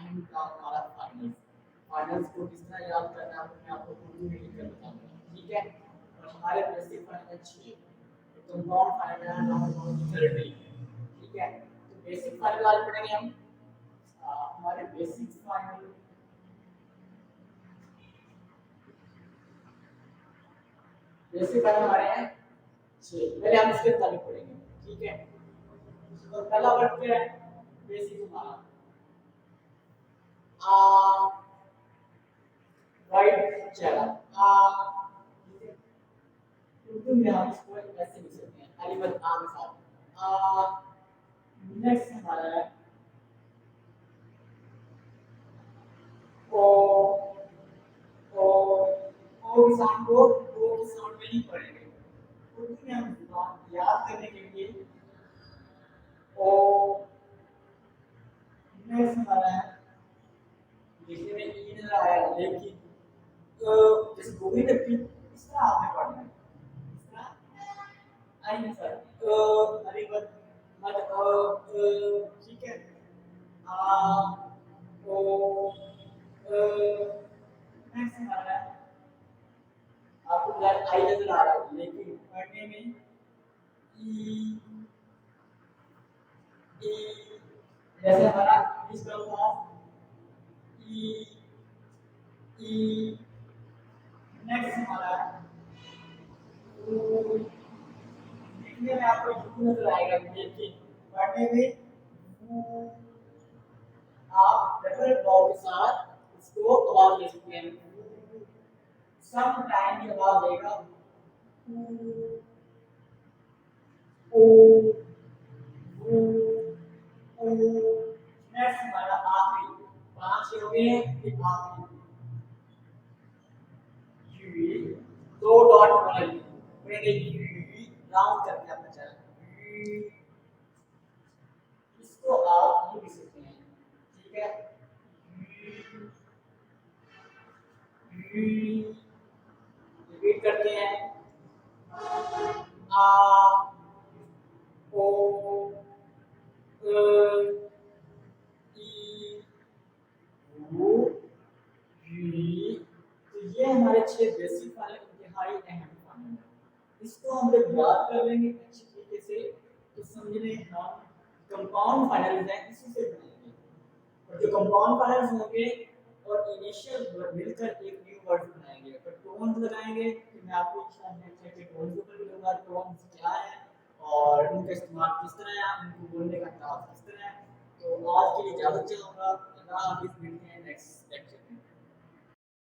And का हमारा finals. Finals को किस तरह याद करना है मैं आपको उर्दू में लिख कर बताऊंगा, ठीक है। और हमारे बेसिक फाइनल 6 कंपाउंड फाइनल है नॉन थर्टी, ठीक है। तो बेसिक फाइनल आज पढ़ेंगे हम। हमारे बेसिक फाइनल हमारे हैं 6। पहले हम इसके तारीख पढ़ेंगे, ठीक है। तो पहला वर्ड क्या है बेसिक हमारा राइट चेहरा उर्दू में हम इसको ऐसे लिख सकते हैं अलिफ आ के साथ। नेक्स्ट हमारा है ओ ओ ओ की साउंड को ओ की साउंड में ही पढ़ेंगे। उर्दू में हम याद करने के लिए ओ। नेक्स्ट हमारा है लिखने में ई नजर आया लेकिन जैसे गोली लगती इस तरह आपने पढ़ना है, इस तरह आई नहीं सर अरे मत मत ठीक है। आ ओ नेक्स्ट हमारा है आपको ब्लैक आई नजर आ रहा है लेकिन पढ़ने में ई ई जैसे हमारा इस का ई ई। नेक्स्ट हमारा लिखने में आपको यू नजर आएगा लेकिन पढ़ने में आप डबल बॉल के साथ इसको आवाज दे सकते हैं। सम टाइम की आवाज देगा ओ ओ ओ। नेक्स्ट हमारा आखिरी 5 हो गए फिर आखिरी यू दो डॉट वाला मैंने यू राउंड करके आपका चला इसको आप लिख सकते हैं, ठीक है। रिपीट करते हैं आ ओ ई ऊ यू। तो ये हमारे 6 बेसिक वाले इंतहाई अहम फाइनल है। इसको हम जब याद कर लेंगे अच्छी तरीके से तो समझ लें हम कंपाउंड फाइनल है इसी से बनाएंगे। और जो कंपाउंड फाइनल्स होंगे और इनिशियल वर्ड मिलकर एक न्यू वर्ड बनाएंगे। पर टोन्स लगाएंगे कि मैं आपको अच्छे टोन्स के ऊपर भी दूंगा टोन्स क्या है और उनका इस्तेमाल किस तरह है, उनको बोलने का अंदाज किस तरह है। तो आज के लिए इजाजत चाहूंगा। अल्लाह हाफिज़, मिलते हैं नेक्स्ट